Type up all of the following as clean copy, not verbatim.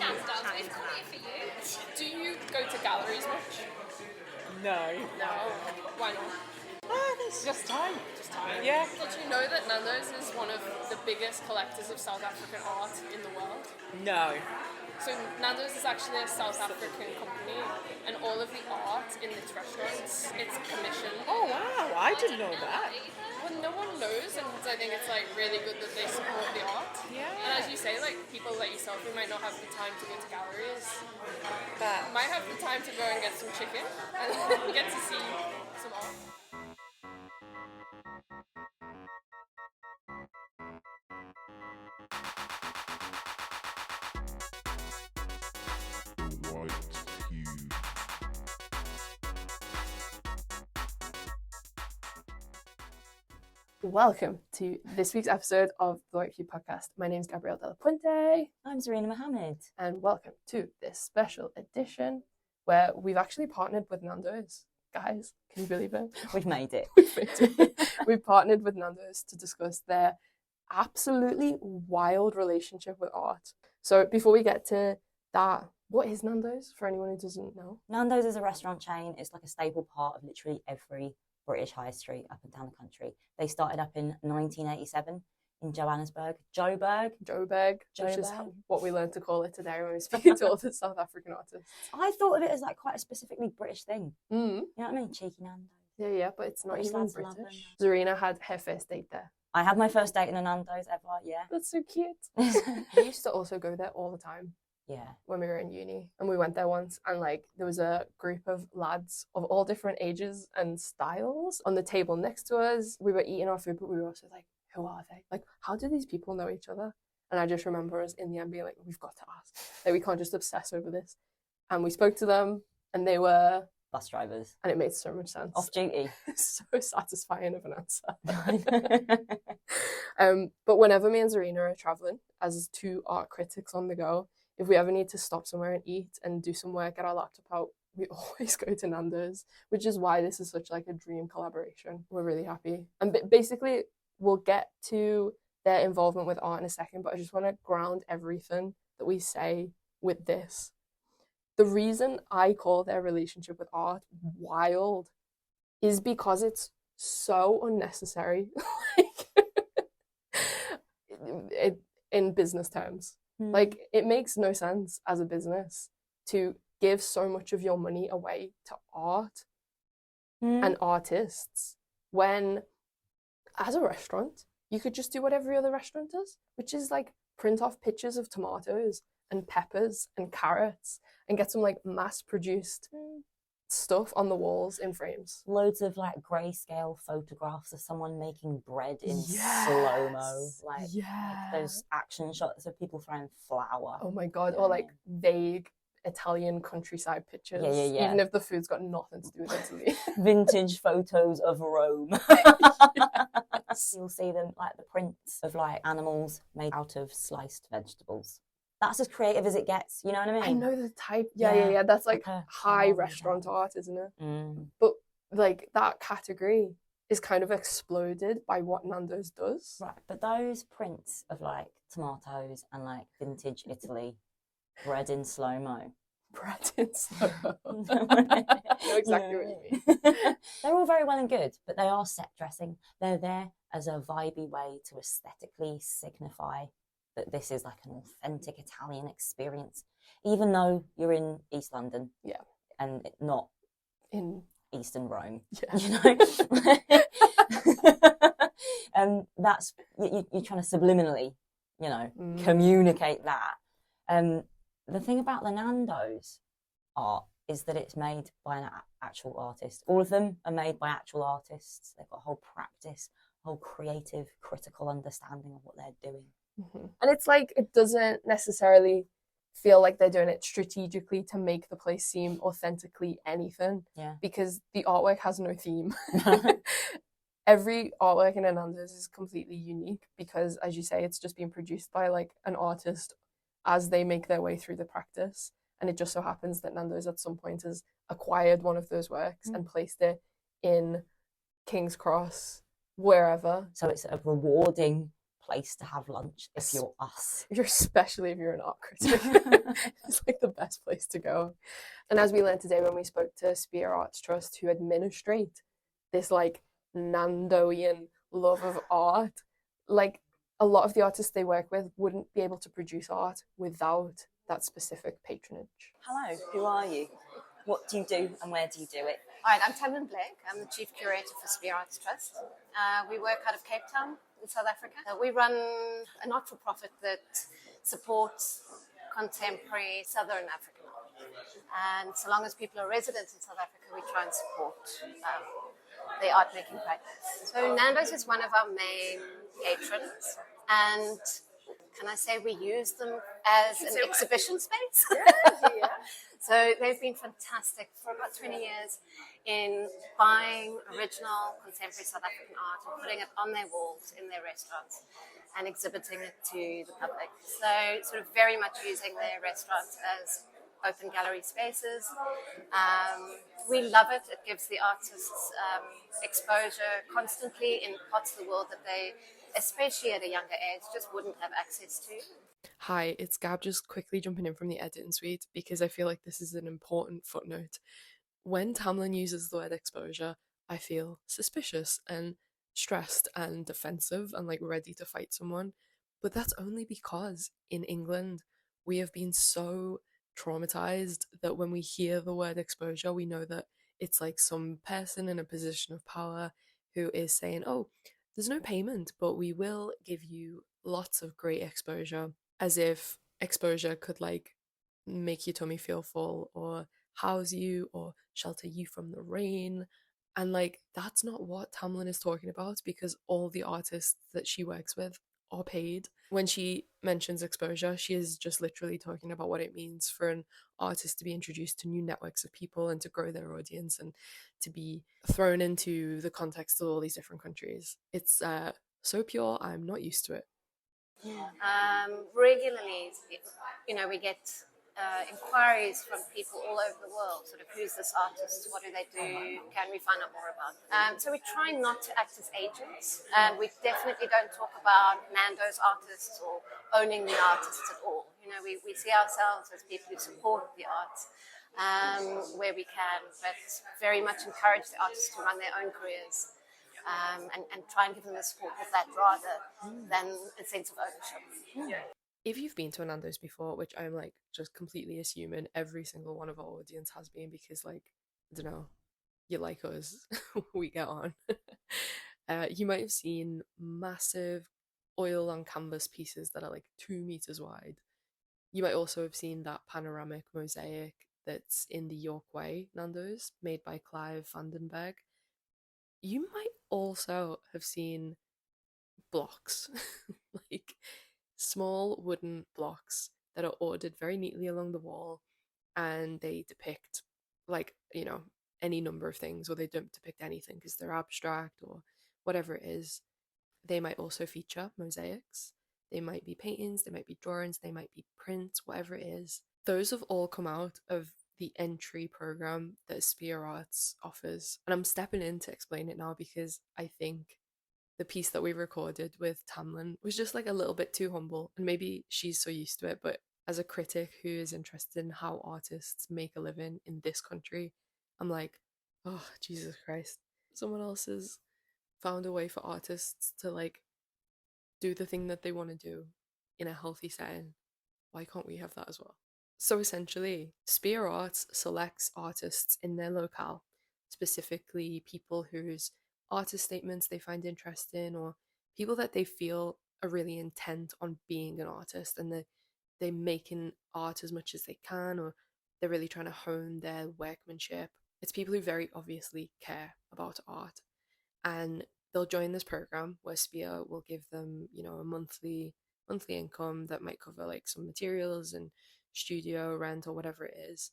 hands down. So we've come here for you. Do you go to galleries much? No. No. Why not? It's just time. Just time. Yeah. Did you know that Nando's is one of the biggest collectors of South African art in the world? No. So Nando's is actually a South African company, and all of the art in its restaurants, it's commissioned. Oh wow, I didn't know that. Well, no one knows, and I think it's like really good that they support the art. Yeah. And as you say, like people like yourself who might not have the time to go to galleries, But might have the time to go and get some chicken and get to see some art. White hue. Welcome to this week's episode of the White View podcast. My name is Gabrielle Della Puente, I'm Zarina Mohammed. and welcome to this special edition where we've actually partnered with Nando's. Guys, can you believe it? We've made it. We've partnered with Nando's to discuss their absolutely wild relationship with art. So before we get to that, what is Nando's for anyone who doesn't know? Nando's is a restaurant chain. It's like a staple part of literally every British high street up and down the country. They started up in 1987 in Johannesburg. Joburg, which is Joburg. what we learned to call it today when we speak to all the South African artists. I thought of it as like quite a specifically British thing. Mm. You know what I mean? Cheeky Nando's. Yeah, but it's not British even lads love British. them. Zarina had her first date there. I had my first date in a Nando's ever, yeah. That's so cute. I used to also go there all the time Yeah. when we were in uni, and we went there once, and like there was a group of lads of all different ages and styles on the table next to us. We were eating our food, but we were also like, who are they? Like, how do these people know each other? And I just remember us in the end being like, we've got to ask. Like, we can't just obsess over this. And we spoke to them, and they were Bus drivers. and it made so much sense. Off duty. So satisfying of an answer. But whenever me and Zarina are traveling as two art critics on the go, if we ever need to stop somewhere and eat and do some work, get our laptop out, we always go to Nando's, which is why this is such like a dream collaboration. We're really happy. And basically, we'll get to their involvement with art in a second, but I just want to ground everything that we say with this. The reason I call their relationship with art wild is because it's so unnecessary, in business terms. Like, it makes no sense as a business to give so much of your money away to art and artists when, as a restaurant, you could just do what every other restaurant does, which is like print off pictures of tomatoes and peppers and carrots and get some like mass-produced stuff on the walls in frames. Loads of like grayscale photographs of someone making bread in slow-mo. Like those action shots of people throwing flour. Oh my God. Or like vague Italian countryside pictures. Yeah. Even if the food's got nothing to do with Italy. Vintage photos of Rome. You'll see them like the prints of like animals made out of sliced vegetables. That's as creative as it gets, you know what I mean? I know the type. Yeah. That's like a high carving restaurant out. art, isn't it? Mm. But like that category is kind of exploded by what Nando's does. Right, but those prints of like tomatoes and like vintage Italy, bread in slow-mo. Bread in slow. I know exactly what you mean. They're all very well and good, but they are set dressing. They're there as a vibey way to aesthetically signify that this is like an authentic Italian experience, even though you're in East London, and not In Eastern Rome, yeah. you know. That's you're trying to subliminally, you know, communicate that. The thing about the Nando's art is that it's made by an actual artist. All of them are made by actual artists. They've got a whole practice, whole creative, critical understanding of what they're doing. Mm-hmm. And it's like, it doesn't necessarily feel like they're doing it strategically to make the place seem authentically anything. Yeah. Because the artwork has no theme. Every artwork in Nando's is completely unique because, as you say, it's just being produced by like an artist as they make their way through the practice. And it just so happens that Nando's at some point has acquired one of those works and placed it in King's Cross, wherever. So it's a rewarding place to have lunch if you're us. Especially if you're an art critic. It's like the best place to go. And as we learned today when we spoke to Spear Arts Trust, who administrate this like Nandoian love of art, like a lot of the artists they work with wouldn't be able to produce art without that specific patronage. Hello, who are you? What do you do and where do you do it? Right, I'm Tamlin Blake. I'm the Chief Curator for Spear Arts Trust. We work out of Cape Town in South Africa. We run a not-for-profit that supports contemporary Southern African art. And so long as people are residents in South Africa, we try and support the art-making practice. So Nando's is one of our main patrons. And can I say we use them as an exhibition space? Yeah. So they've been fantastic for about 20 years in buying original contemporary South African art and putting it on their walls in their restaurants and exhibiting it to the public. So sort of very much using their restaurants as open gallery spaces. We love it. It gives the artists exposure constantly in parts of the world that they, especially at a younger age, just wouldn't have access to. Hi, it's Gab just quickly jumping in from the editing suite because I feel like this is an important footnote. When Tamlin uses the word exposure, I feel suspicious and stressed and defensive and like ready to fight someone. But that's only because in England we have been so traumatized that when we hear the word exposure, we know that it's like some person in a position of power who is saying, oh, there's no payment, but we will give you lots of great exposure, as if exposure could like make your tummy feel full or house you or shelter you from the rain. And like that's not what Tamlin is talking about, because all the artists that she works with are paid. When she mentions exposure, she is just literally talking about what it means for an artist to be introduced to new networks of people and to grow their audience and to be thrown into the context of all these different countries. It's so pure, I'm not used to it. Regularly, we get inquiries from people all over the world, sort of who's this artist, what do they do, can we find out more about them? So we try not to act as agents, and we definitely don't talk about Nando's artists or owning the artists at all. We see ourselves as people who support the arts where we can, but very much encourage the artists to run their own careers. And try and give them the support with that rather than a sense of ownership. If you've been to a Nando's before, which I'm like just completely assuming every single one of our audience has been, because like, I don't know, you like us, we get on. You might have seen massive oil on canvas pieces that are like 2 meters wide. You might also have seen that panoramic mosaic that's in the York Way Nando's, made by Clive Vandenberg. You might also have seen blocks, like small wooden blocks that are ordered very neatly along the wall, and they depict like, any number of things, or they don't depict anything because they're abstract or whatever it is. They might also feature mosaics, they might be paintings, they might be drawings, they might be prints, whatever it is. Those have all come out of the entry program that Spear Arts offers. And I'm stepping in to explain it now because I think the piece that we recorded with Tamlin was just like a little bit too humble, and maybe she's so used to it, but as a critic who is interested in how artists make a living in this country, I'm like, oh, Jesus Christ. Someone else has found a way for artists to like do the thing that they want to do in a healthy setting. Why can't we have that as well? So essentially, Spear Arts selects artists in their locale, specifically people whose artist statements they find interesting, or people that they feel are really intent on being an artist and they're making art as much as they can, or they're really trying to hone their workmanship. It's people who very obviously care about art, and they'll join this program where Spear will give them, a monthly income that might cover like some materials and studio rent or whatever it is.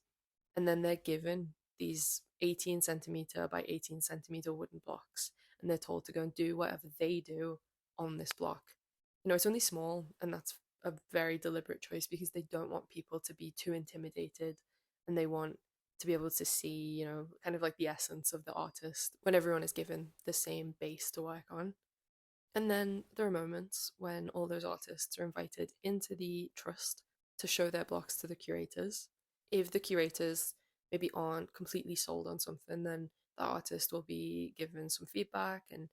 And then they're given these 18 centimeter by 18 centimeter wooden blocks, and they're told to go and do whatever they do on this block. It's only small, and that's a very deliberate choice because they don't want people to be too intimidated, and they want to be able to see, kind of like the essence of the artist when everyone is given the same base to work on. And then there are moments when all those artists are invited into the trust to show their blocks to the curators. If the curators maybe aren't completely sold on something, then the artist will be given some feedback and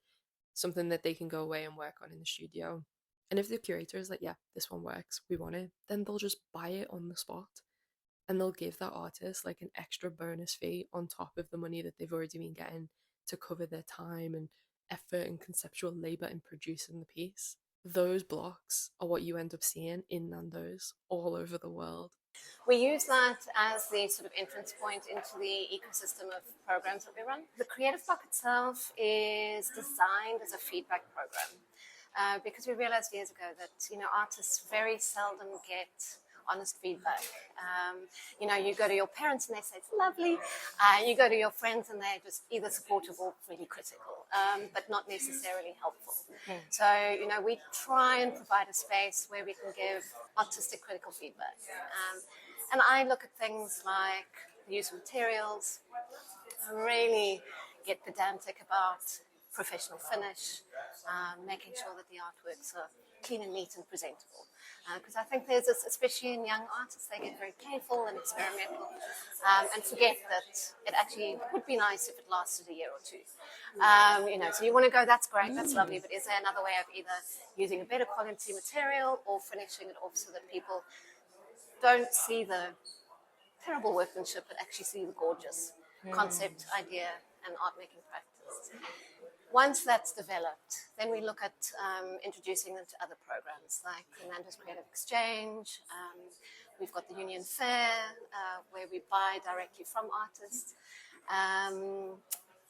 something that they can go away and work on in the studio. And if the curator is like, yeah, this one works, we want it, then they'll just buy it on the spot and they'll give that artist like an extra bonus fee on top of the money that they've already been getting to cover their time and effort and conceptual labor in producing the piece. Those blocks are what you end up seeing in Nando's all over the world. We use that as the sort of entrance point into the ecosystem of programs that we run. The Creative Block itself is designed as a feedback program because we realized years ago that, artists very seldom get honest feedback. You go to your parents and they say it's lovely. You go to your friends and they're just either supportive or really critical, but not necessarily helpful. So, we try and provide a space where we can give artistic critical feedback. And I look at things like the use of materials. I really get pedantic about professional finish, making sure that the artworks are clean and neat and presentable. Because I think there's this, especially in young artists, they get very playful and experimental and forget that it actually would be nice if it lasted a year or two. So you want to go, that's great, that's lovely, but is there another way of either using a better quality material or finishing it off so that people don't see the terrible workmanship but actually see the gorgeous concept, idea, and art making practice? Once that's developed, then we look at introducing them to other programs like the Nando's Creative Exchange. We've got the Union Fair, where we buy directly from artists.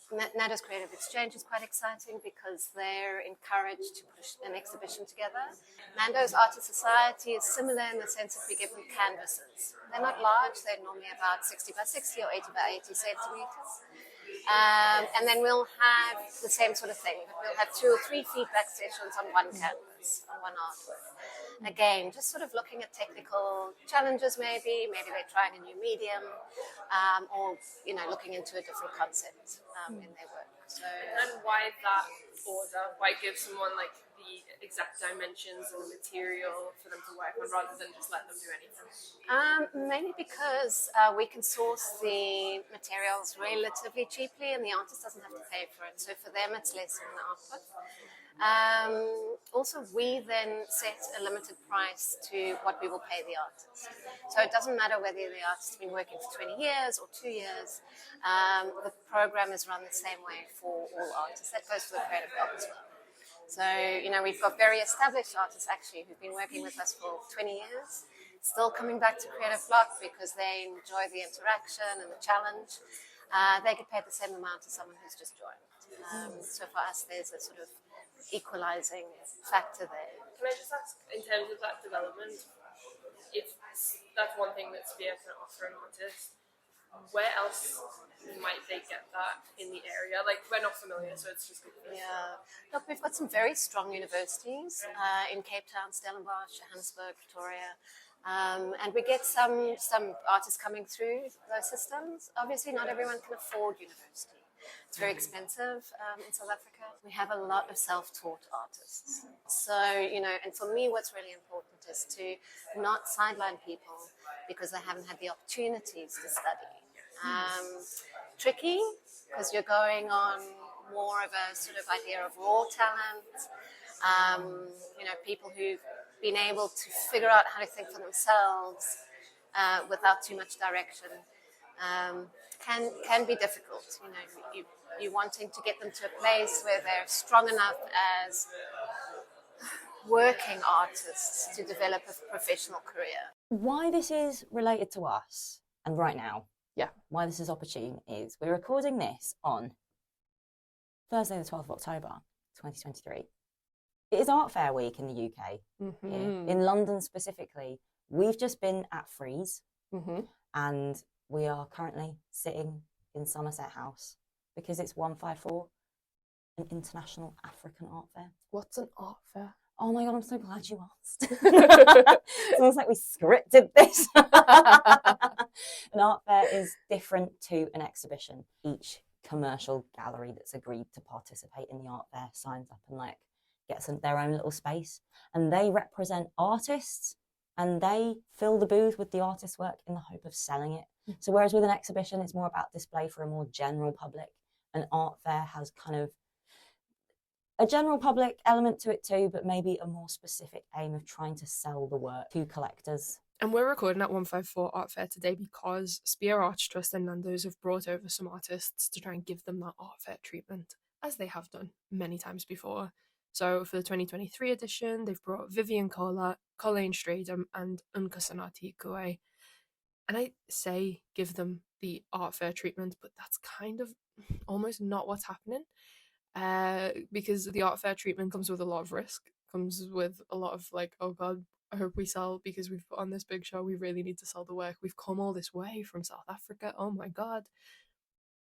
Nando's Creative Exchange is quite exciting because they're encouraged to push an exhibition together. Nando's Artist Society is similar in the sense that we give them canvases. They're not large, they're normally about 60 by 60 or 80 by 80 centimeters. And then we'll have the same sort of thing. We'll have 2 or 3 feedback sessions on one canvas, on one artwork. Again, just sort of looking at technical challenges maybe they're trying a new medium, or, looking into a different concept in their work. So, And why that order? Why give someone like the exact dimensions and the material for them to work on rather than just let them do anything? mainly because we can source the materials relatively cheaply and the artist doesn't have to pay for it. So for them, it's less of an output. Also, we then set a limited price to what we will pay the artist. So it doesn't matter whether the artist has been working for 20 years or 2 years. The program is run the same way for all artists. That goes for the Creative Block as well. So, we've got very established artists actually who've been working with us for 20 years, still coming back to Creative Block because they enjoy the interaction and the challenge. They get paid the same amount as someone who's just joined. So for us, there's a sort of equalizing factor there. Can I just ask, in terms of that development, if that's one thing that Sphere can offer an artist, where else might they get that in the area? Like, we're not familiar, so it's just good. Yeah. Look, we've got some very strong universities in Cape Town, Stellenbosch, Johannesburg, Pretoria. And we get some artists coming through those systems. Obviously, not everyone can afford university. It's very expensive in South Africa. We have a lot of self-taught artists. So, and for me, what's really important is to not sideline people because they haven't had the opportunities to study. Tricky, because you're going on more of a sort of idea of raw talent. People who've been able to figure out how to think for themselves without too much direction can be difficult. You're wanting to get them to a place where they're strong enough as working artists to develop a professional career. Why this is related to us, and right now, Yeah. why this is opportune is we're recording this on Thursday the 12th of October 2023. It is Art Fair Week in the UK. Here. In London specifically, we've just been at Frieze and we are currently sitting in Somerset House because it's 154, an International African Art Fair. What's an art fair? Oh my God, I'm so glad you asked. It's almost like we scripted this. An art fair is different to an exhibition. Each commercial gallery that's agreed to participate in the art fair signs up and gets their own little space, and they represent artists, and they fill the booth with the artist's work in the hope of selling it. So whereas with an exhibition, it's more about display for a more general public, an art fair has kind of a general public element to it too, but maybe a more specific aim of trying to sell the work to collectors. And we're recording at 154 Art Fair today because Spear Arts Trust and Nando's have brought over some artists to try and give them that art fair treatment, as they have done many times before. So for the 2023 edition, they've brought Vivian Kola, Colleen Stradham, and Unkasanati Kue. And I say give them the art fair treatment, but that's kind of almost not what's happening. Because the art fair treatment comes with a lot of risk, comes with a lot of like, oh God, I hope we sell because we've put on this big show. We really need to sell the work. We've come all this way from South Africa. Oh my God.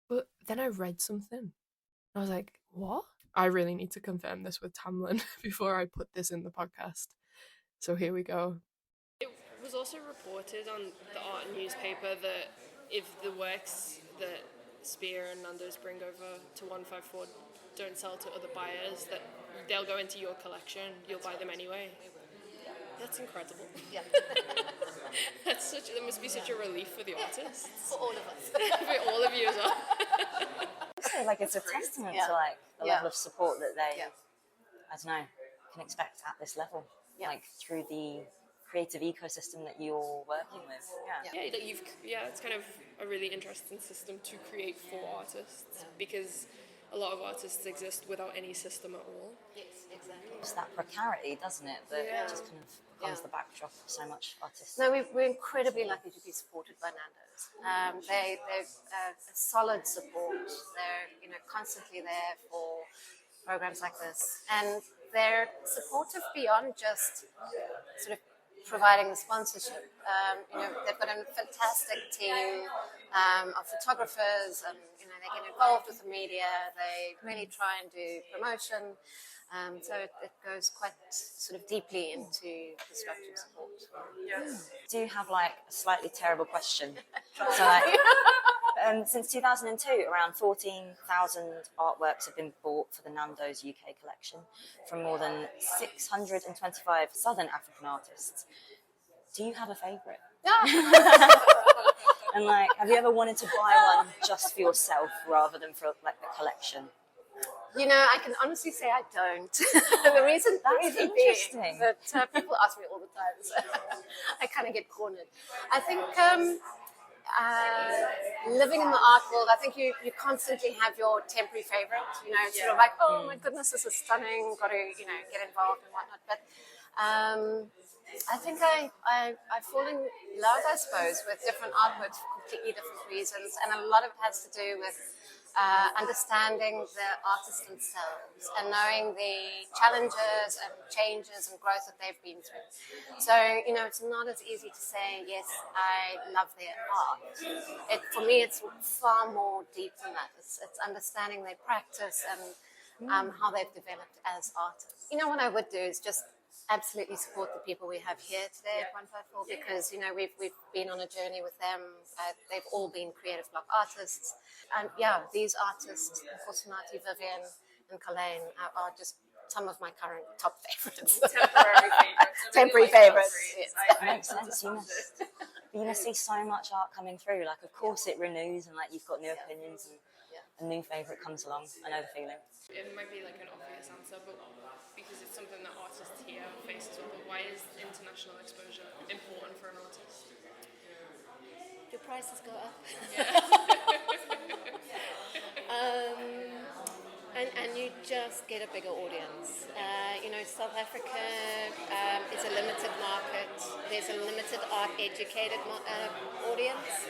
But then I read something. I was like, what? I really need to confirm this with Tamlin before I put this in the podcast. So here we go. It was also reported on the art newspaper that if the works that Spear and Nando's bring over to 154 don't sell to other buyers, that they'll go into your collection, you'll buy them anyway. That's incredible. Yeah. That must be such a relief for the artists. For all of us. For all of you as well. So like it's a testament Yeah. to like the Yeah. level of support that they, Yeah. I don't know, can expect at this level, Yeah. like through the creative ecosystem that you're working with. Yeah. It's kind of a really interesting system to create for artists, because a lot of artists exist without any system at all. Yes, exactly. It's that precarity, doesn't it, that Yeah. just kind of becomes the backdrop of so much artists. No, we're incredibly lucky to be supported by Nando's. They're a solid support. They're constantly there for programs like this, and they're supportive beyond just sort of providing the sponsorship. They've got a fantastic team of photographers, and they get involved with the media. They really try and do promotion. So it goes quite sort of deeply into the structured support. Do you have like a slightly terrible question? So like, since 2002, around 14,000 artworks have been bought for the Nando's UK collection from more than 625 Southern African artists. Do you have a favourite? And like, have you ever wanted to buy one just for yourself rather than for like the collection? I can honestly say I don't. The reason interesting. being that people ask me all the time, so I kind of get cornered. I think living in the art world, I think you constantly have your temporary favorite. Sort of like, oh my goodness, this is stunning. Got to get involved and whatnot. But I think I fall in love, I suppose, with different artworks for completely different reasons, and a lot of it has to do with understanding the artists themselves and knowing the challenges and changes and growth that they've been through. So, it's not as easy to say, yes, I love their art. For me, it's far more deep than that. It's understanding their practice and how they've developed as artists. What I would do is just absolutely support the people we have here today at 154, because we've been on a journey with them. They've all been creative block artists, and these artists, Kosanati, Vivian, and Colleen, are just some of my current top favorites. Temporary favorites. Yes. Makes sense. You must see so much art coming through. Like, of course, it renews, and like you've got new opinions, and a new favourite comes along. I know the feeling. It might be like an obvious answer, but because it's something that artists here face as well, but why is international exposure important for an artist? Your prices go up. And you just get a bigger audience. South Africa is a limited market. There's a limited art-educated audience.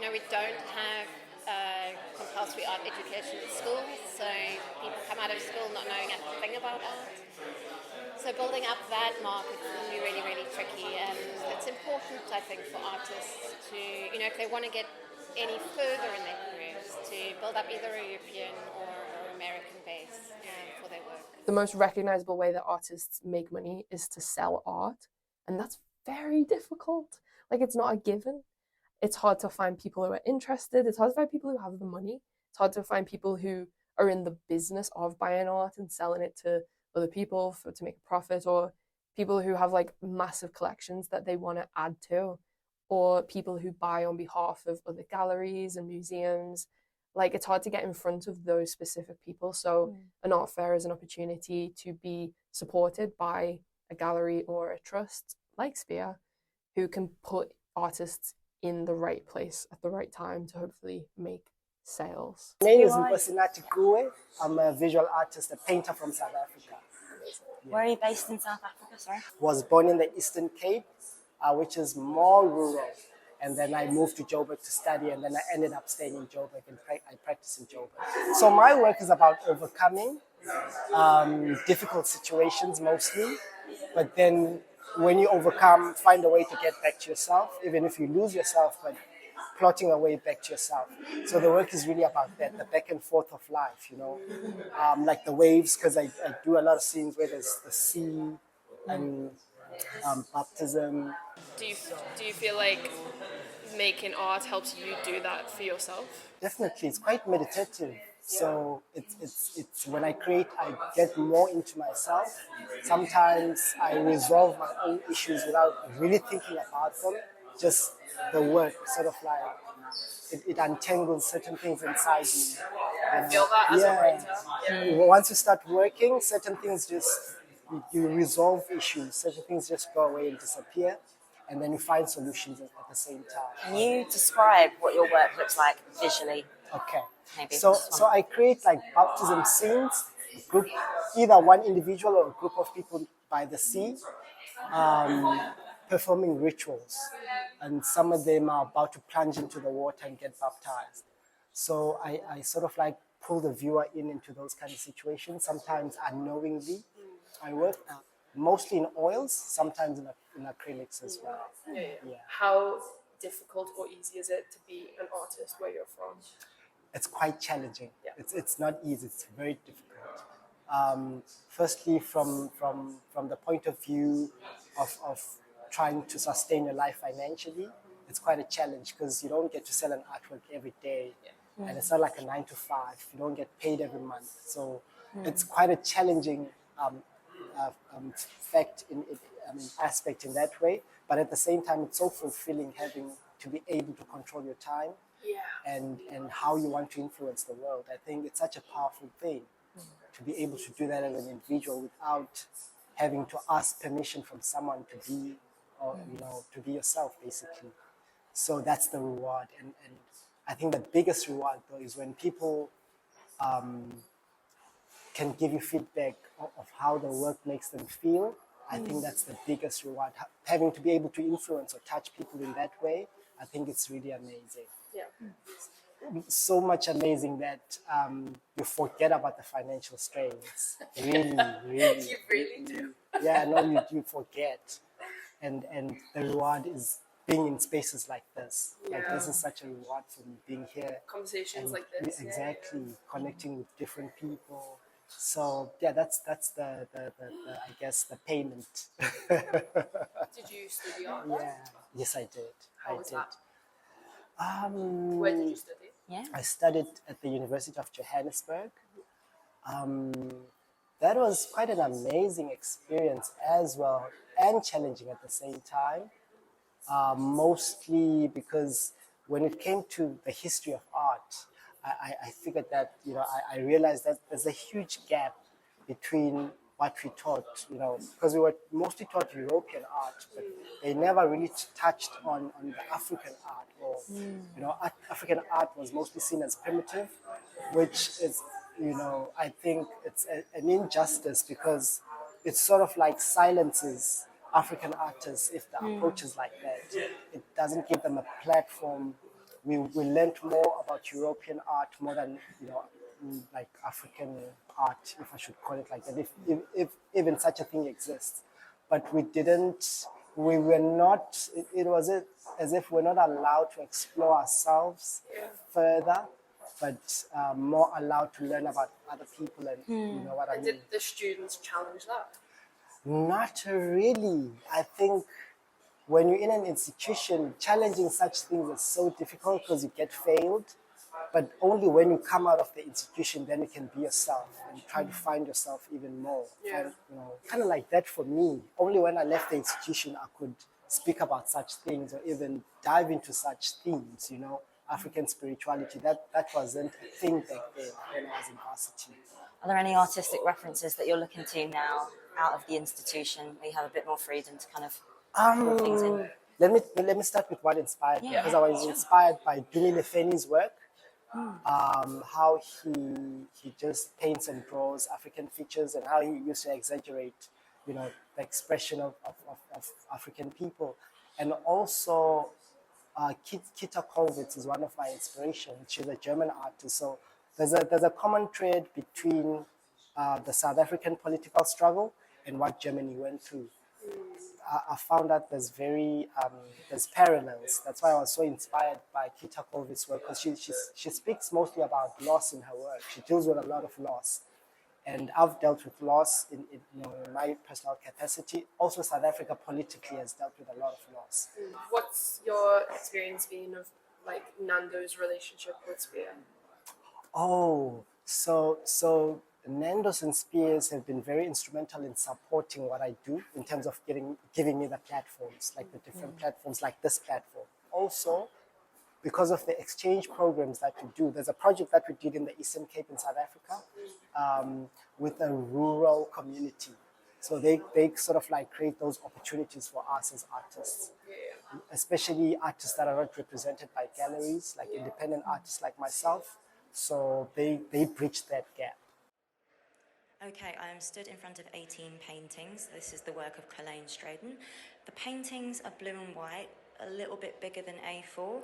We don't have compulsory art education in schools, so people come out of school not knowing anything about art. So building up that market can be really, really tricky, and it's important, I think, for artists to, if they want to get any further in their careers, to build up either a European or American base for their work. The most recognizable way that artists make money is to sell art, and that's very difficult. Like, it's not a given. It's hard to find people who are interested. It's hard to find people who have the money. It's hard to find people who are in the business of buying art and selling it to other people to make a profit, or people who have like massive collections that they want to add to, or people who buy on behalf of other galleries and museums. Like, it's hard to get in front of those specific people. So an art fair is an opportunity to be supported by a gallery or a trust like Spear, who can put artists in the right place at the right time to hopefully make sales. My name is Nkosinati Kuwe. I'm a visual artist, a painter from South Africa. Where are you based in South Africa? Sorry. Was born in the Eastern Cape, which is more rural. And then I moved to Joburg to study, and then I ended up staying in Joburg, and I practice in Joburg. So my work is about overcoming difficult situations mostly, but then when you overcome, find a way to get back to yourself, even if you lose yourself, but plotting a way back to yourself. So the work is really about that, the back and forth of life, you know, like the waves, because I do a lot of scenes where there's the sea and baptism. Do you feel like making art helps you do that for yourself? Definitely, it's quite meditative. So it's when I create, I get more into myself. Sometimes I resolve my own issues without really thinking about them. Just the work, sort of like it untangles certain things inside me. I feel that as a writer. Once you start working, certain things just you resolve issues. Certain things just go away and disappear, and then you find solutions at the same time. Can you describe what your work looks like visually? Okay. Maybe. So I create like baptism scenes, group, either one individual or a group of people by the sea, performing rituals. And some of them are about to plunge into the water and get baptized. So I sort of like pull the viewer into those kind of situations, sometimes unknowingly. I work mostly in oils, sometimes in acrylics as well. Yeah. How difficult or easy is it to be an artist where you're from? It's quite challenging. Yeah. It's not easy. It's very difficult. Firstly, from the point of view of trying to sustain your life financially, it's quite a challenge because you don't get to sell an artwork every day, and it's not like a 9 to 5. You don't get paid every month, so it's quite a challenging aspect in that way. But at the same time, it's so fulfilling having to be able to control your time. And how you want to influence the world. I think it's such a powerful thing to be able to do that as an individual without having to ask permission from someone to be, or to be yourself, basically. So that's the reward, and I think the biggest reward though is when people can give you feedback of how the work makes them feel. I think that's the biggest reward. Having to be able to influence or touch people in that way, I think it's really amazing. Yeah. So much amazing that you forget about the financial strains. Really, really. You really do. Yeah, no, you forget. And the reward is being in spaces like this. Like, this is such a reward for me, being here. Conversations like this. Exactly, connecting with different people. So yeah, that's the I guess the payment. Did you study art? Yeah. Yes, I did. How was that? Um, Where did you study? Yeah. I studied at the University of Johannesburg. That was quite an amazing experience as well, and challenging at the same time. Mostly because when it came to the history of art, I figured that, I realized that there's a huge gap between what we taught, because we were mostly taught European art, but they never really touched on the African art. Or, African art was mostly seen as primitive, which is, I think it's an injustice because it sort of like silences African artists if the approach is like that. It doesn't give them a platform. We learned more about European art more than, like African art, if I should call it like that, if even such a thing exists. But we were not, it was as if we're not allowed to explore ourselves further, but more allowed to learn about other people and, you know what I mean. Did the students challenge that? Not really. I think when you're in an institution, challenging such things is so difficult because you get failed. But only when you come out of the institution, then you can be yourself and try to find yourself even more. Yeah. And, kind of like that for me. Only when I left the institution, I could speak about such things or even dive into such themes, African spirituality. That wasn't a thing back then when I was in varsity. Are there any artistic references that you're looking to now out of the institution where you have a bit more freedom to kind of pull things in? Let me start with what inspired me, because I was inspired by Dumi Lefeni's work. How he just paints and draws African features, and how he used to exaggerate, the expression of African people. And also, Kita Kollwitz is one of my inspirations. She's a German artist. So there's a common thread between the South African political struggle and what Germany went through. I found that there's parallels. That's why I was so inspired by Kita Kollwitz's work, because she speaks mostly about loss in her work. She deals with a lot of loss, and I've dealt with loss in my personal capacity. Also, South Africa politically has dealt with a lot of loss. What's your experience been of like Nando's relationship with Spear? Oh, so Nando's and Spears have been very instrumental in supporting what I do in terms of giving me the platforms, like the different platforms, like this platform. Also, because of the exchange programs that we do, there's a project that we did in the Eastern Cape in South Africa with a rural community. So they sort of like create those opportunities for us as artists, especially artists that are not represented by galleries, like independent artists like myself. So they bridge that gap. Okay, I am stood in front of 18 paintings. This is the work of Colleen Straden. The paintings are blue and white, a little bit bigger than A4,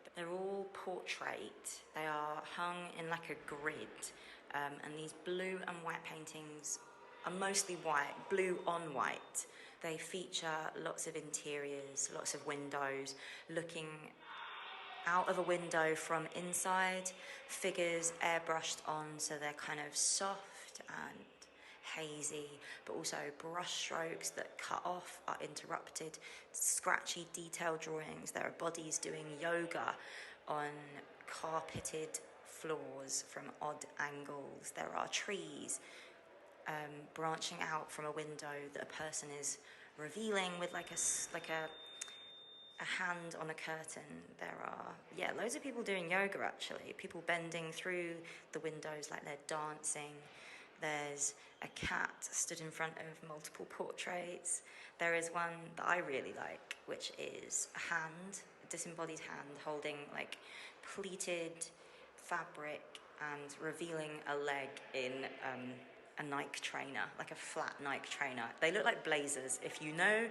but they're all portrait. They are hung in like a grid, and these blue and white paintings are mostly white, blue on white. They feature lots of interiors, lots of windows, looking out of a window from inside, figures airbrushed on so they're kind of soft and hazy, but also brush strokes that cut off are interrupted, scratchy detail drawings. There are bodies doing yoga on carpeted floors from odd angles. There are trees branching out from a window that a person is revealing with like a hand on a curtain. There are, loads of people doing yoga actually. People bending through the windows like they're dancing. There's a cat stood in front of multiple portraits. There is one that I really like, which is a hand, a disembodied hand, holding like pleated fabric and revealing a leg in a Nike trainer, like a flat Nike trainer. They look like blazers. If you know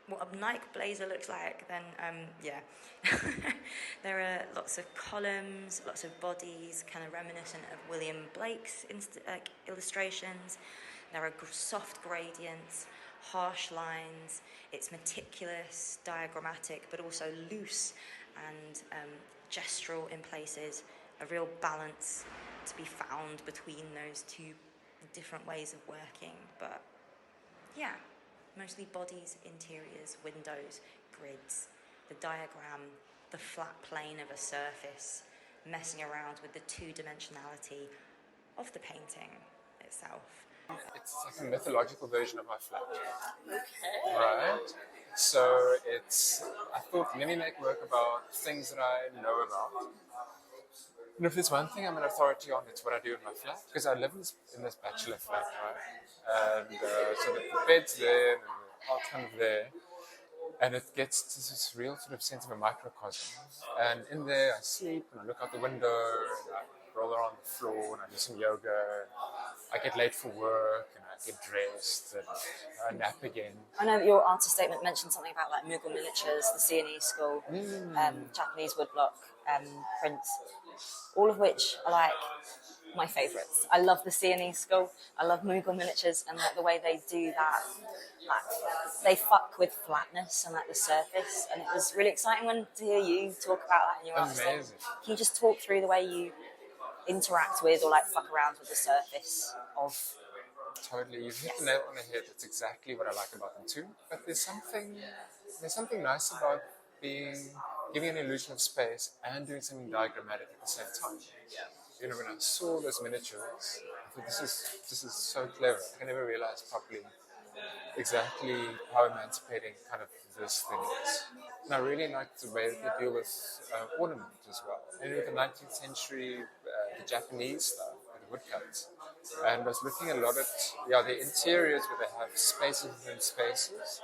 what a Nike blazer looks like, then there are lots of columns, lots of bodies, kind of reminiscent of William Blake's illustrations. There are soft gradients, harsh lines. It's meticulous, diagrammatic, but also loose and gestural in places. A real balance to be found between those two different ways of working, but yeah. Mostly bodies, interiors, windows, grids, the diagram, the flat plane of a surface, messing around with the two-dimensionality of the painting itself. It's like a mythological version of my flat. Okay. Right? So I thought, let me make work about things that I know about. And if there's one thing I'm an authority on, it's what I do in my flat. Because I live in this bachelor flat, right? And so the bed's there, and the art kind of there. And it gets to this real sort of sense of a microcosm. And in there, I sleep, and I look out the window, and I roll around the floor, and I do some yoga. And I get late for work, and I get dressed, and I nap again. I know that your artist statement mentioned something about like Mughal miniatures, the C&E school, Japanese woodblock prints, all of which are like my favourites. I love the C&E school. I love Mughal miniatures and like the way they do that. Like, they fuck with flatness and like the surface, and it was really exciting to hear you talk about that in your art. Amazing. Can you just talk through the way you interact with or like fuck around with the surface of? Totally, you've hit the nail on the head. That's exactly what I like about them too. But there's something nice about giving an illusion of space and doing something diagrammatic at the same time. You know, when I saw those miniatures, I thought this is so clever. I never realized properly exactly how emancipating kind of this thing is. And I really like the way that they deal with ornament as well. And with the 19th century, the Japanese stuff, the woodcuts. And I was looking a lot at the interiors where they have spaces within spaces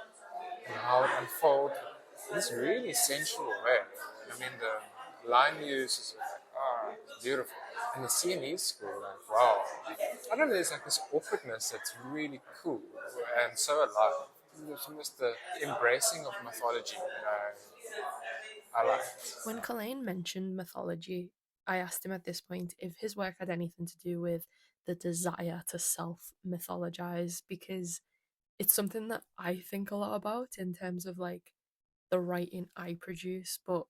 and how it unfolds in this really sensual way. I mean, the line use is like, it's beautiful. And the CNE school, like, wow. I don't know, there's like this awkwardness that's really cool and so alive. It's almost the embracing of mythology that I like. When Colleen mentioned mythology, I asked him at this point if his work had anything to do with the desire to self mythologize, because it's something that I think a lot about in terms of like the writing I produce, but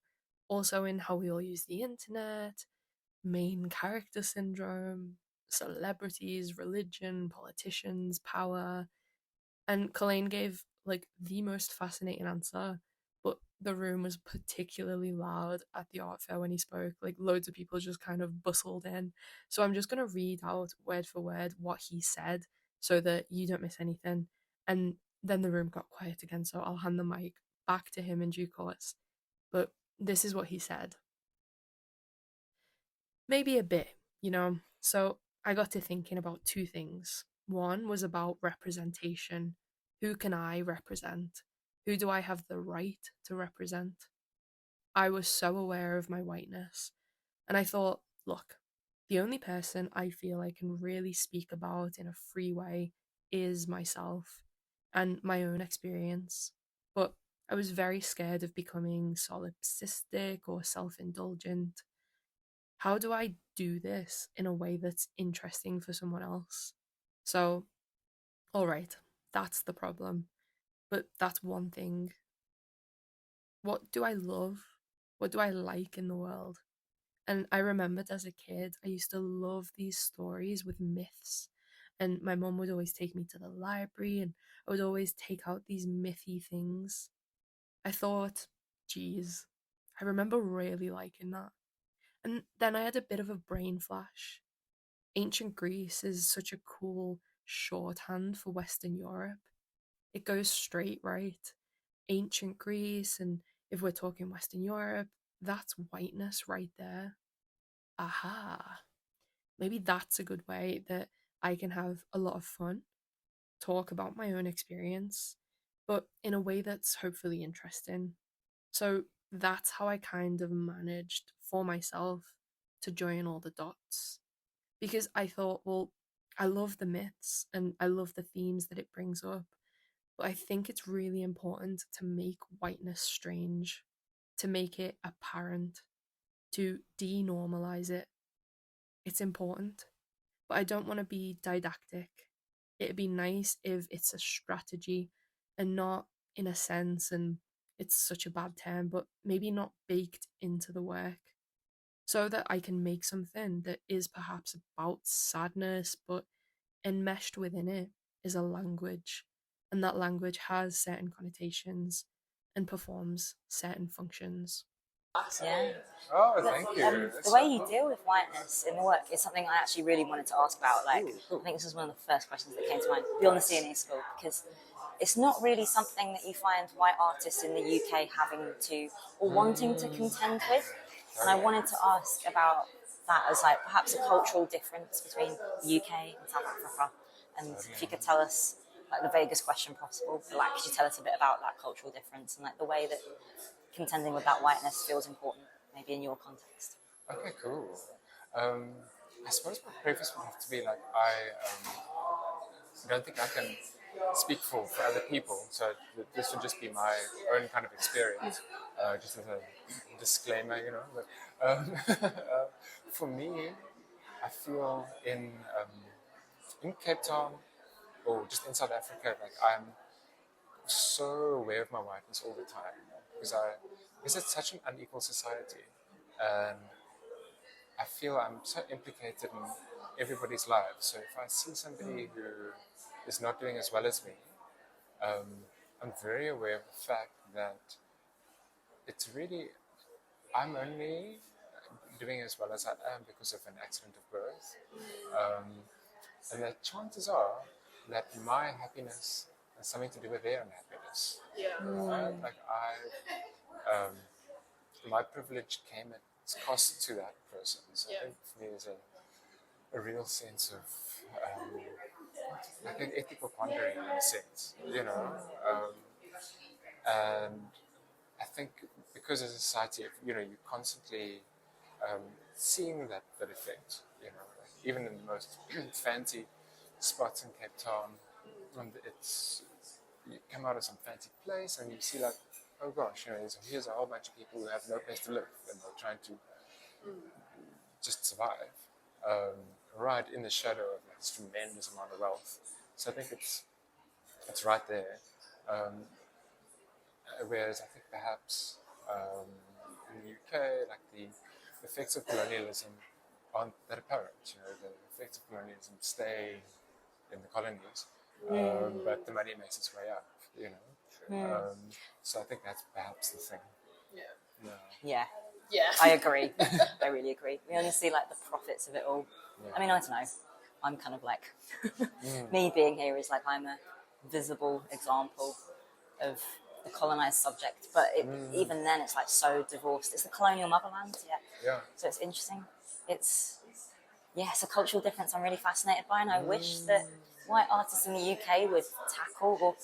also in how we all use the internet, main character syndrome, celebrities, religion, politicians, power. And Colleen gave like the most fascinating answer, but the room was particularly loud at the art fair when he spoke. Like loads of people just kind of bustled in. So I'm just going to read out word for word what he said so that you don't miss anything. And then the room got quiet again, so I'll hand the mic back to him in due course. But this is what he said. Maybe a bit, you know. So I got to thinking about two things. One was about representation. Who can I represent? Who do I have the right to represent? I was so aware of my whiteness, and I thought, look, the only person I feel I can really speak about in a free way is myself and my own experience. But I was very scared of becoming solipsistic or self indulgent. How do I do this in a way that's interesting for someone else? So, all right, that's the problem. But that's one thing. What do I love? What do I like in the world? And I remembered as a kid, I used to love these stories with myths. And my mum would always take me to the library, and I would always take out these mythy things. I thought, geez, I remember really liking that. And then I had a bit of a brain flash. Ancient Greece is such a cool shorthand for Western Europe. It goes straight right. Ancient Greece, and if we're talking Western Europe, that's whiteness right there. Aha. Maybe that's a good way that I can have a lot of fun, talk about my own experience, but in a way that's hopefully interesting. So that's how I kind of managed for myself to join all the dots. Because I thought, well, I love the myths and I love the themes that it brings up, but I think it's really important to make whiteness strange, to make it apparent, to denormalize it. It's important, but I don't want to be didactic. It'd be nice if it's a strategy and not in a sense, and it's such a bad term, but maybe not baked into the work, so that I can make something that is perhaps about sadness, but enmeshed within it is a language, and that language has certain connotations and performs certain functions. Yeah. Oh, thank you. The way you deal with whiteness in the work is something I actually really wanted to ask about. Like, Cool. I think this was one of the first questions that came to mind beyond the CNA school, because it's not really something that you find white artists in the UK having to or wanting to contend with. And I wanted to ask about that as like perhaps a cultural difference between the UK and South Africa. And if you could tell us like the vaguest question possible, but like could you tell us a bit about that cultural difference and like the way that contending with that whiteness feels important, maybe in your context? Okay, cool. I suppose my preface would have to be like I don't think I can speak for other people, so this would just be my own kind of experience, just as a disclaimer, you know. But for me, I feel in Cape Town or just in South Africa, like I'm so aware of my whiteness all the time because it's such an unequal society, and I feel I'm so implicated in everybody's lives. So if I see somebody who is not doing as well as me, I'm very aware of the fact that it's really, I'm only doing as well as I am because of an accident of birth. And the chances are that my happiness has something to do with their unhappiness. Yeah. Right? Like my privilege came at cost to that person. So I think for me there's a real sense of like an ethical pondering in a sense, and I think because as a society, you're constantly seeing that effect, like even in the most fancy spots in Cape Town, and you come out of some fancy place and you see like, oh gosh, here's a whole bunch of people who have no place to live and they're trying to just survive, right in the shadow of like, this tremendous amount of wealth. So I think it's right there. Whereas I think perhaps in the UK, like the effects of colonialism aren't that apparent. The effects of colonialism stay in the colonies, but the money makes its way up. So I think that's perhaps the thing. Yeah. Yeah, Yeah. I agree. I really agree. We only see like the profits of it all. Yeah. I mean, I don't know. I'm kind of like me being here is like I'm a visible example of the colonized subject, but even then it's like so divorced. It's the colonial motherland, Yeah. So it's interesting. It's a cultural difference I'm really fascinated by, and I wish that white artists in the UK would tackle or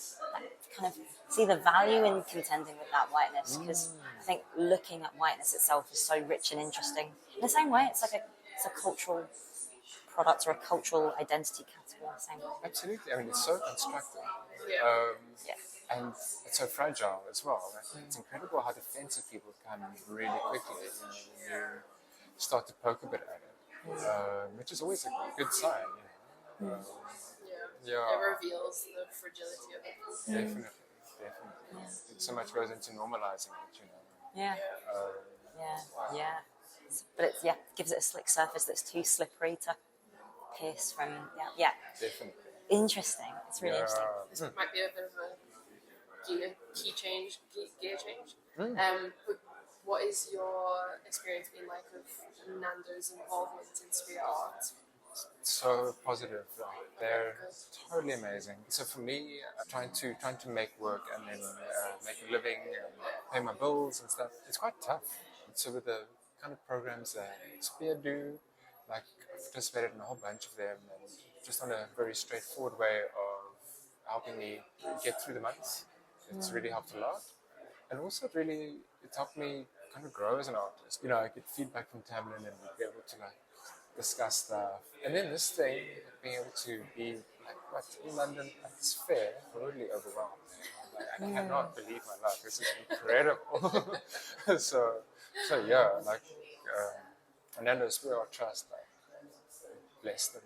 kind of see the value in contending with that whiteness, because I think looking at whiteness itself is so rich and interesting. In the same way, it's like it's a cultural product or a cultural identity category in the same way. Absolutely. I mean, it's so constructed. Yeah. And it's so fragile as well. It's incredible how defensive people become really quickly when you start to poke a bit at it, which is always a good sign. Yeah. It reveals the fragility of it. Definitely. So much goes into normalizing it, Yeah. But it gives it a slick surface that's too slippery to pierce from. Yeah. Definitely. Interesting. It's really interesting. This might be a bit of a gear change. But what is your experience been like with Nando's involvement in spirit art? So positive. They're totally amazing. So for me, trying to make work and then make a living and pay my bills and stuff, it's quite tough. So with the kind of programs that Spear do, like I've participated in a whole bunch of them, and just on a very straightforward way of helping me get through the months. It's really helped a lot. And also it helped me kind of grow as an artist. I get feedback from Tamlin and we'd be able to like discuss stuff. And then this thing, being able to be like, in London, it's fair, totally overwhelmed. Like, I cannot believe my luck. This is incredible. so yeah, like Nando Spirit Art Trust, like, bless them.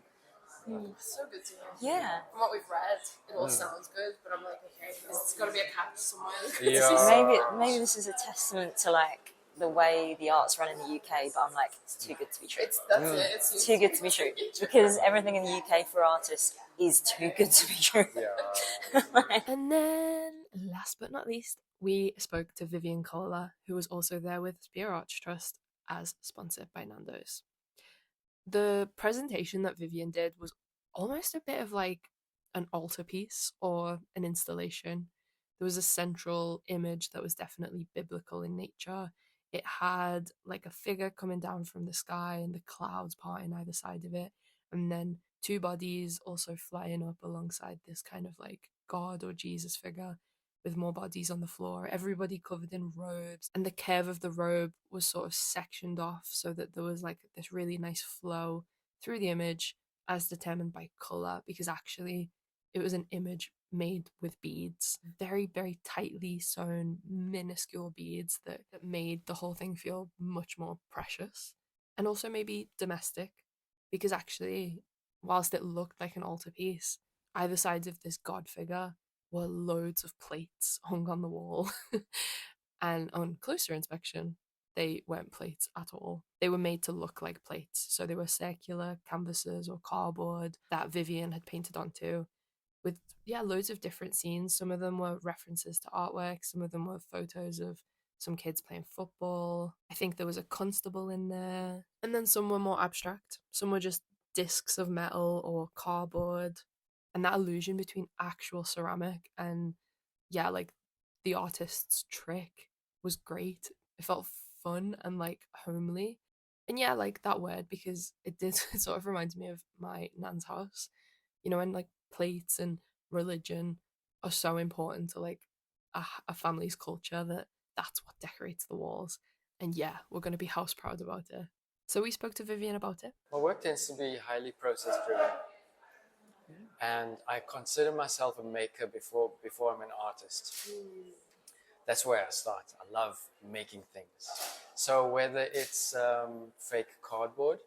So good to hear. Yeah. From what we've read, it all sounds good, but I'm like, okay, there's got to be a catch somewhere. Yeah. Maybe this is a testament to like the way the art's run in the UK, but I'm like, it's too good to be true. It's too good to be true, because everything in the UK for artists is too good to be true. Yeah. And then, last but not least, we spoke to Vivian Kohler, who was also there with Spear Arts Trust as sponsored by Nando's. The presentation that Vivian did was almost a bit of like an altarpiece or an installation. There was a central image that was definitely biblical in nature. It had like a figure coming down from the sky and the clouds parting either side of it, and then two bodies also flying up alongside this kind of like God or Jesus figure, with more bodies on the floor, everybody covered in robes, and the curve of the robe was sort of sectioned off so that there was like this really nice flow through the image as determined by colour, because actually it was an image made with beads, very, very tightly sewn, minuscule beads that made the whole thing feel much more precious and also maybe domestic, because actually, whilst it looked like an altarpiece, either sides of this god figure were loads of plates hung on the wall. And on closer inspection, they weren't plates at all. They were made to look like plates. So they were circular canvases or cardboard that Vivian had painted onto with, loads of different scenes. Some of them were references to artwork. Some of them were photos of some kids playing football. I think there was a constable in there. And then some were more abstract. Some were just discs of metal or cardboard. And that illusion between actual ceramic and, yeah, like the artist's trick was great. It felt fun and like homely. And yeah, like that word, because it did, it sort of reminds me of my nan's house, and like plates and religion are so important to like a family's culture that that's what decorates the walls. And yeah, we're going to be house proud about it. So we spoke to Vivian about it. My work tends to be highly process driven, and I consider myself a maker before I'm an artist. That's where I start. I love making things. So whether it's fake cardboard,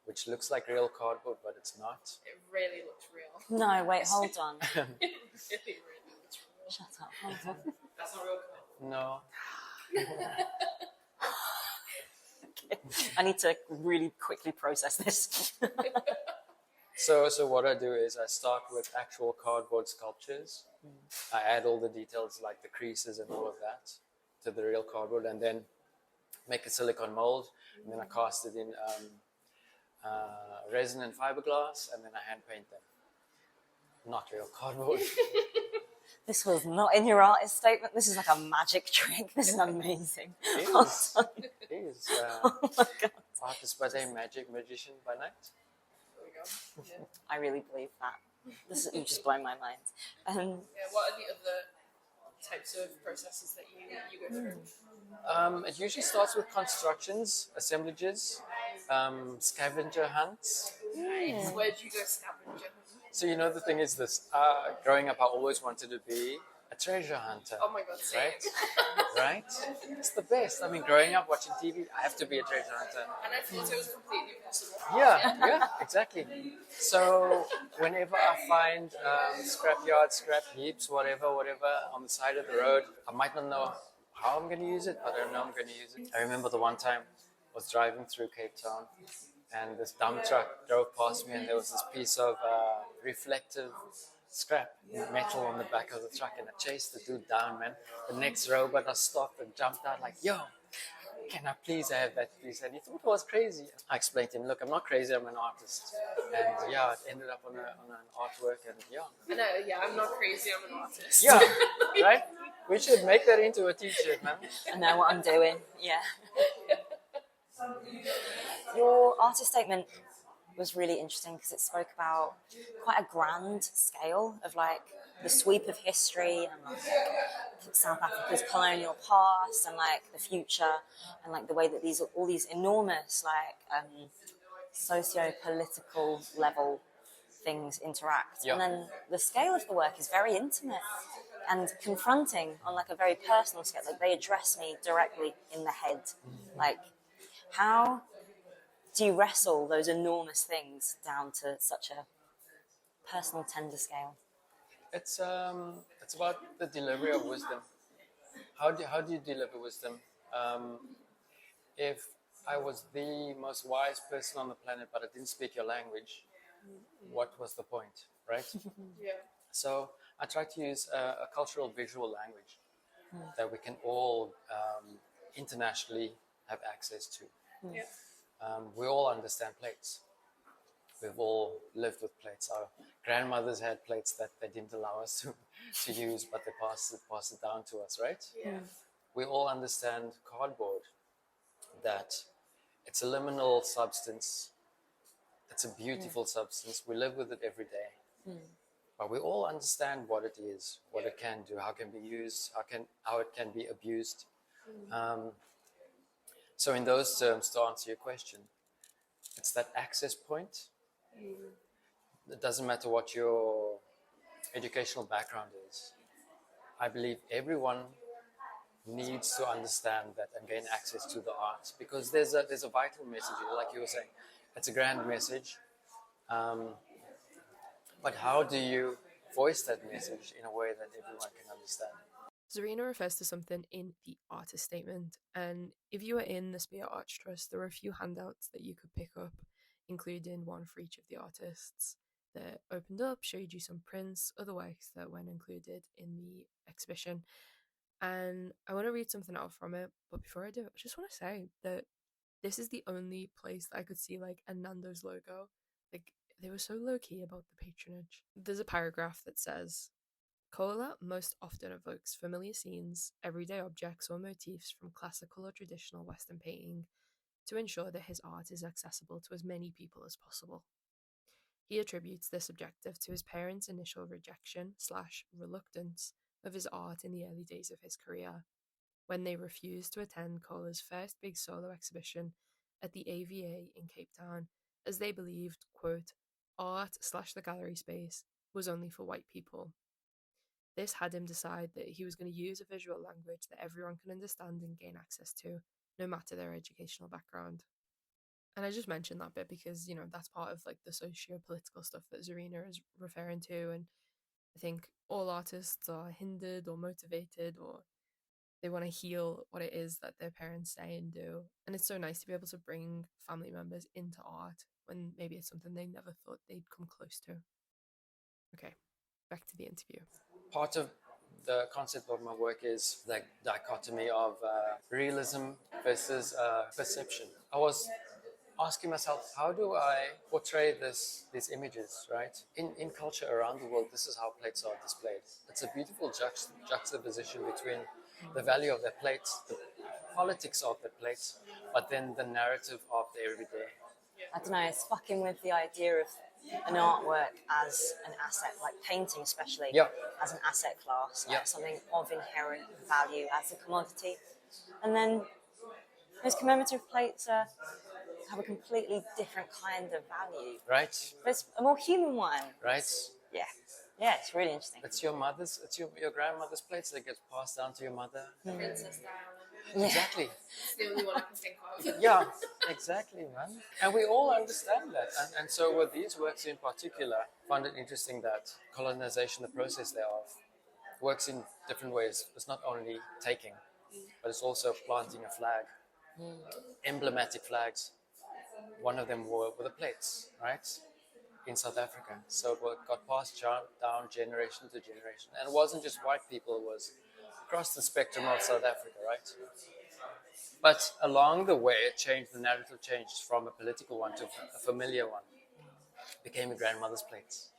which looks like real cardboard but it's not. It really looks real. No, wait, hold on. It really looks real. Shut up, hold on. That's not real. No. I need to really quickly process this. So what I do is I start with actual cardboard sculptures. I add all the details like the creases and all of that to the real cardboard, and then make a silicone mold, and then I cast it in resin and fiberglass, and then I hand paint them. Not real cardboard. This was not in your artist statement. This is like a magic trick. This is amazing. It is. Oh my God. Artist by day, magician by night. There we go. Yeah. I really believe that. You just blown my mind. Yeah, what are the other types of processes that you go through? It usually starts with constructions, assemblages, scavenger hunts. Nice. Where do you go scavenger? So the thing is this, growing up I always wanted to be a treasure hunter. Oh my God, same. Right? It's the best. I mean, growing up watching TV, I have to be a treasure hunter. And I thought it was completely impossible. Yeah, exactly. So whenever I find scrapyard, scrap heaps, whatever, on the side of the road, I might not know how I'm going to use it, but I know I'm going to use it. I remember the one time I was driving through Cape Town, and this dump truck drove past me, and there was this piece of reflective scrap metal on the back of the truck, and I chased the dude down, man. The next robot, I stopped and jumped out like, yo, can I please have that piece? And he thought it was crazy. I explained to him, look, I'm not crazy, I'm an artist. And yeah, it ended up on an artwork, and yeah. I know, yeah, I'm not crazy, I'm an artist. Yeah, right? We should make that into a t-shirt, man. I know what I'm doing. Yeah. Your artist statement was really interesting because it spoke about quite a grand scale of like the sweep of history and like South Africa's colonial past and like the future and like the way that all these enormous like socio-political level things interact. Yeah. And then the scale of the work is very intimate and confronting on like a very personal scale. Like they address me directly in the head. Like, how do you wrestle those enormous things down to such a personal, tender scale? It's about the delivery of wisdom. How do you deliver wisdom? If I was the most wise person on the planet, but I didn't speak your language, what was the point, right? Yeah. So I try to use a cultural visual language that we can all internationally have access to. Yeah. We all understand plates. We've all lived with plates. Our grandmothers had plates that they didn't allow us to use, but they passed it down to us, right? Yeah. We all understand cardboard, that it's a liminal substance. It's a beautiful substance. We live with it every day. But we all understand what it is, what it can do, how it can be used, how it can be abused. So in those terms, to answer your question, it's that access point. It doesn't matter what your educational background is. I believe everyone needs to understand that and gain access to the arts, because there's a vital message, like you were saying. It's a grand message. But how do you voice that message in a way that everyone can understand? Zarina refers to something in the artist statement, and if you were in the Spear Arts Trust, there were a few handouts that you could pick up, including one for each of the artists that opened up, showed you some prints, other works that weren't included in the exhibition. And I want to read something out from it, but before I do, I just want to say that this is the only place that I could see like a Nando's logo. Like they were so low key about the patronage. There's a paragraph that says, Cola most often evokes familiar scenes, everyday objects, or motifs from classical or traditional Western painting to ensure that his art is accessible to as many people as possible. He attributes this objective to his parents' initial rejection/reluctance of his art in the early days of his career, when they refused to attend Cola's first big solo exhibition at the AVA in Cape Town, as they believed, quote, art/the gallery space was only for white people. This had him decide that he was going to use a visual language that everyone can understand and gain access to, no matter their educational background. And I just mentioned that bit because, that's part of like the socio-political stuff that Zarina is referring to. And I think all artists are hindered or motivated, or they want to heal what it is that their parents say and do. And it's so nice to be able to bring family members into art when maybe it's something they never thought they'd come close to. Okay, back to the interview. Part of the concept of my work is the dichotomy of realism versus perception. I was asking myself, how do I portray these images, right? In culture around the world, this is how plates are displayed. It's a beautiful juxtaposition between the value of the plates, the politics of the plates, but then the narrative of the everyday. I don't know, it's fucking with the idea of an artwork as an asset, like painting especially, Yep. as an asset class, like Yep. something of inherent value as a commodity. And then those commemorative plates have a completely different kind of value. Right? But it's a more human one. Right? Yeah. Yeah, it's really interesting. It's your grandmother's plates that gets passed down to your mother. Princess Diana. Yeah. Exactly. It's the only one I can think of. Yeah, exactly, man. And we all understand that. And so with these works in particular, I found it interesting that colonization, the process thereof, works in different ways. It's not only taking, but it's also planting a flag. Emblematic flags. One of them were the plates, right? In South Africa. So it got passed down generation to generation. And it wasn't just white people, it was across the spectrum of South Africa, right? But along the way, the narrative changed from a political one to a familiar one. It became a grandmother's plates.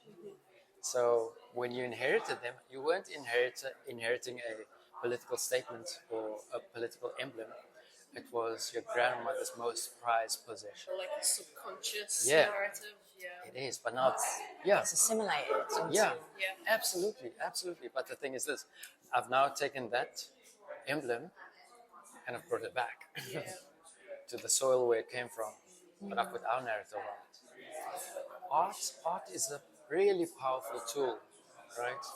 So when you inherited them, you weren't inheriting a political statement or a political emblem. It was your grandmother's most prized possession. Or like a subconscious Yeah. narrative. Yeah. It is, but not. Yeah. It's assimilated into Yeah, Yeah. absolutely, absolutely. But the thing is this, I've now taken that emblem and I've brought it back to the soil where it came from, but I've put our narrative on it. Art is a really powerful tool, right?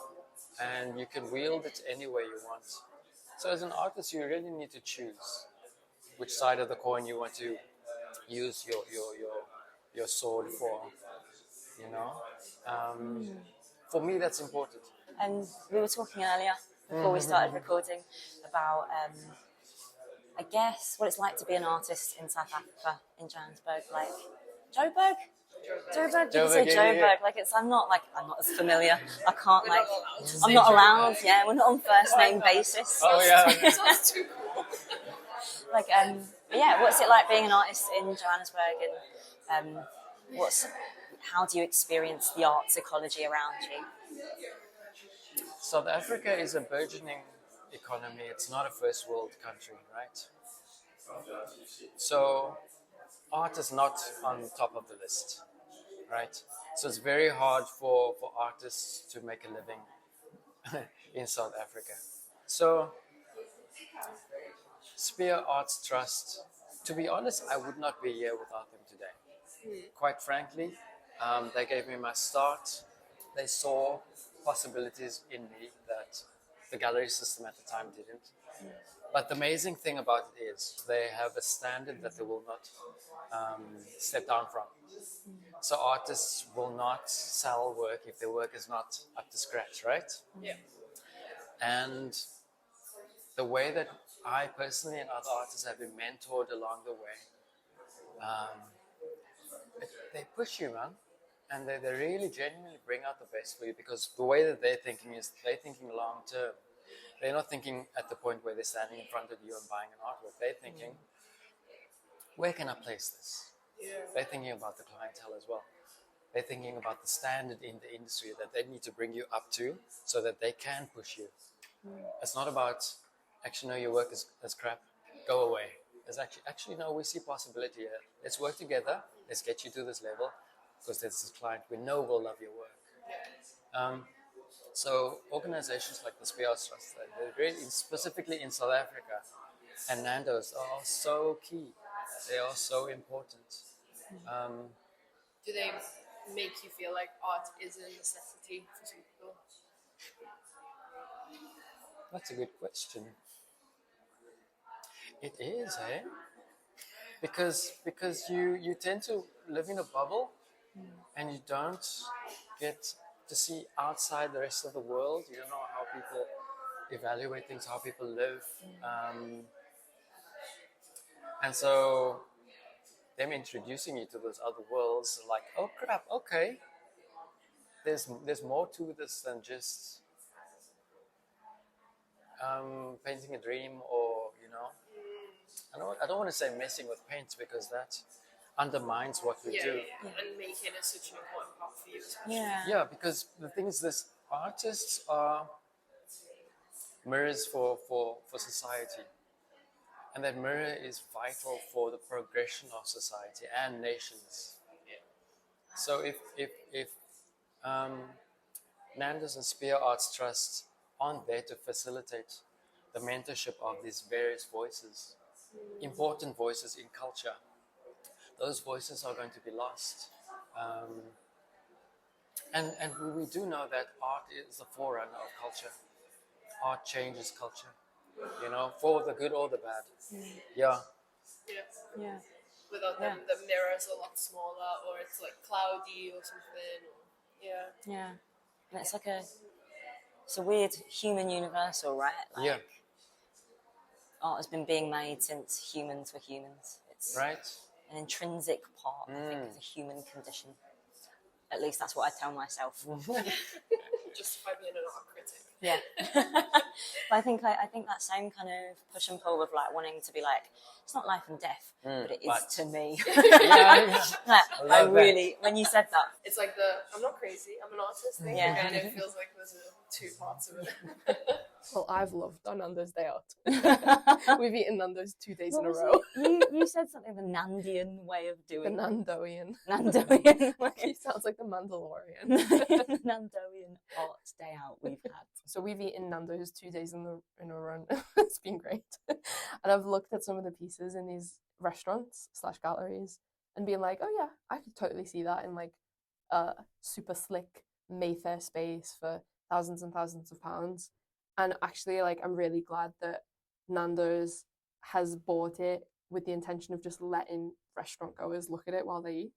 And you can wield it any way you want. So as an artist, you really need to choose which side of the coin you want to use your sword for, you know? For me, that's important. And we were talking earlier, before we started recording, about, I guess, what it's like to be an artist in South Africa, in Johannesburg. Like, Joburg? Joburg? People say Joburg, yeah, Joburg. yeah. Like, I'm not as familiar. I can't, like, I'm say not Joburg. allowed. Yeah, we're not on first name basis. Oh yeah. Sounds too cool. Like, but yeah, what's it like being an artist in Johannesburg, and how do you experience the arts ecology around you? South Africa is a burgeoning economy. It's not a first world country, right? So art is not on top of the list, right? So it's very hard for artists to make a living in South Africa. So Spear Arts Trust, to be honest, I would not be here without them today. Quite frankly, they gave me my start. They saw possibilities in me that the gallery system at the time didn't. But the amazing thing about it is they have a standard that they will not step down from. So artists will not sell work if their work is not up to scratch, right? Yeah. And the way that I personally and other artists have been mentored along the way, they push you, man. And they really genuinely bring out the best for you, because the way that they're thinking is they're thinking long term. They're not thinking at the point where they're standing in front of you and buying an artwork. They're thinking, where can I place this? They're thinking about the clientele as well. They're thinking about the standard in the industry that they need to bring you up to so that they can push you. It's not about, actually, no, your work is crap, go away. It's actually, no, we see possibility here. Let's work together. Let's get you to this level because there's this client we know will love your work. So organizations like the Spear Arts Trust, they're really, specifically in South Africa, and Nando's are so key. They are so important. Do they make you feel like art is a necessity for some people? That's a good question. It is, eh? Because you tend to live in a bubble, and you don't get to see outside the rest of the world. You don't know how people evaluate things, how people live, and so them introducing you to those other worlds, like, oh crap, okay, there's more to this than just painting a dream, or I don't want to say messing with paint because that undermines what we do. And make it such an important part for you. Yeah, because the thing is, this artists are mirrors for society, and that mirror is vital for the progression of society and nations. So if Nando's and Spear Arts Trust aren't there to facilitate the mentorship of these various voices, important voices in culture, those voices are going to be lost. And we do know that art is the forerunner of culture. Art changes culture, for the good or the bad. Yeah. Yeah. Without them, the mirror's a lot smaller, or it's like cloudy or something. Yeah. And it's a weird human universal, right? Like, Yeah. art has been being made since humans were humans. It's Right? an intrinsic part, I think, of the human condition. At least that's what I tell myself. Justify being an art critic. Yeah. But I think that same kind of push and pull of like wanting to be like, it's not life and death, but it is to me. Yeah. Like, I love really, when you said that, It's like I'm not crazy, I'm an artist thing. Yeah. And it feels like there's two parts of it. Well, I've loved our Nando's day out. We've eaten Nando's 2 days in a row. You said something, the Nandian way of The doing Nandoian. Nandoian way. He sounds like the Mandalorian. The Nandoian art day out we've had. So we've eaten Nando's 2 days in a row. It's been great. And I've looked at some of the pieces in these restaurants / galleries and being like, oh yeah, I could totally see that in like a super slick Mayfair space for thousands and thousands of pounds. And actually, like, I'm really glad that Nando's has bought it with the intention of just letting restaurant goers look at it while they eat.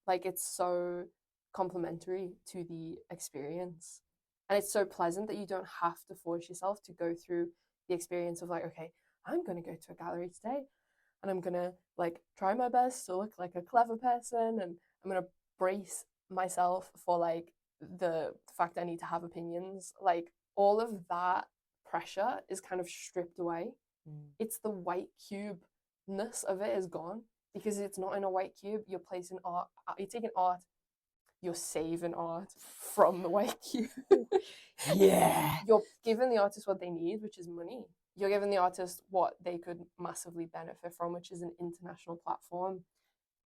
Like, it's so complimentary to the experience. And it's so pleasant that you don't have to force yourself to go through the experience of like, okay, I'm going to go to a gallery today and I'm going to like try my best to look like a clever person, and I'm going to brace myself for like the fact I need to have opinions. Like, all of that pressure is kind of stripped away. It's the white cube-ness of it is gone, because it's not in a white cube. You're placing art, you're taking art, you're saving art from the white cube. Yeah. You're giving the artist what they need, which is money. You're giving the artist what they could massively benefit from, which is an international platform.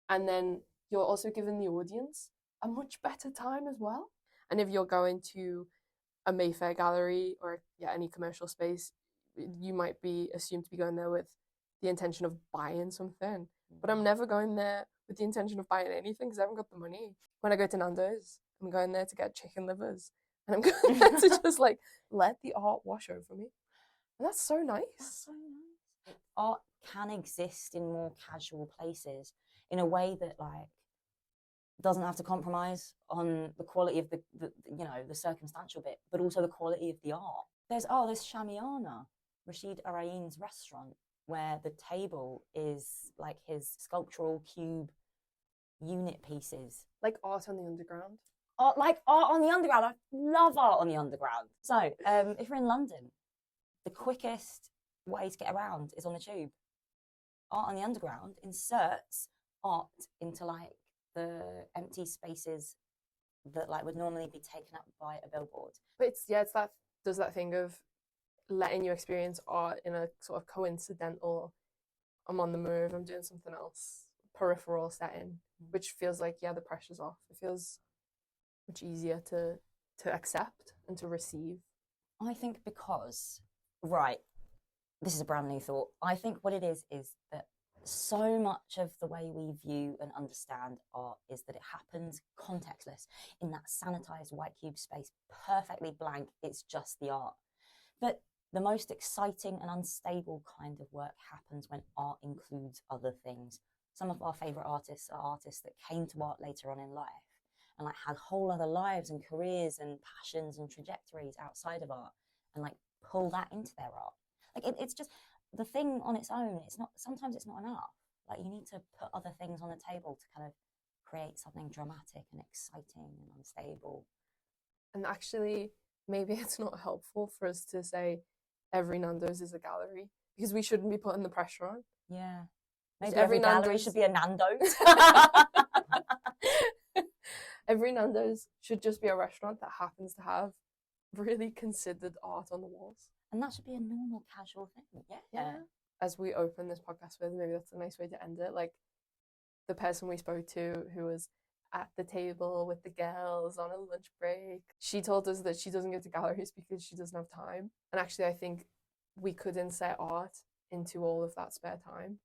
And then you're also giving the audience a much better time as well. And if you're going to a Mayfair gallery or any commercial space, you might be assumed to be going there with the intention of buying something. But I'm never going there with the intention of buying anything because I haven't got the money. When I go to Nando's, I'm going there to get chicken livers. And I'm going there to just like let the art wash over me. And that's so nice. That's so nice. Art can exist in more casual places in a way that like doesn't have to compromise on the quality of the circumstantial bit, but also the quality of the art. There's Shamiana, Rashid Arain's restaurant, where the table is like his sculptural cube unit pieces. Like art on the underground. Art on the underground. I love art on the underground. So, if you're in London, the quickest way to get around is on the tube. Art on the Underground inserts art into like the empty spaces that like would normally be taken up by a billboard. But it's that does that thing of letting you experience art in a sort of coincidental, I'm on the move, I'm doing something else, peripheral setting, which feels like, the pressure's off. It feels much easier to accept and to receive. I think because, right, this is a brand new thought. I think what it is that so much of the way we view and understand art is that it happens contextless in that sanitized white cube space, perfectly blank. It's just the art. But the most exciting and unstable kind of work happens when art includes other things. Some of our favorite artists are artists that came to art later on in life and like had whole other lives and careers and passions and trajectories outside of art, and like pull that into their art. Like it's just the thing on its own. Sometimes it's not enough. Like you need to put other things on the table to kind of create something dramatic and exciting and unstable. And actually, maybe it's not helpful for us to say every Nando's is a gallery, because we shouldn't be putting the pressure on. Yeah. Maybe every every gallery Nando's should be a Nando's. Every Nando's should just be a restaurant that happens to have really considered art on the walls. And that should be a normal, casual thing. Yeah. As we open this podcast with, maybe that's a nice way to end it. Like the person we spoke to who was at the table with the girls on a lunch break, she told us that she doesn't go to galleries because she doesn't have time. And actually, I think we could insert art into all of that spare time.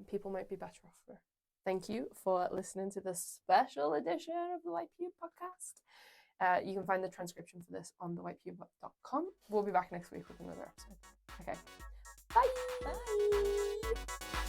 People might be better off for it. Thank you for listening to this special edition of the White Cube podcast. You can find the transcription for this on thewhitecube.com. We'll be back next week with another episode. Okay. Bye. Bye.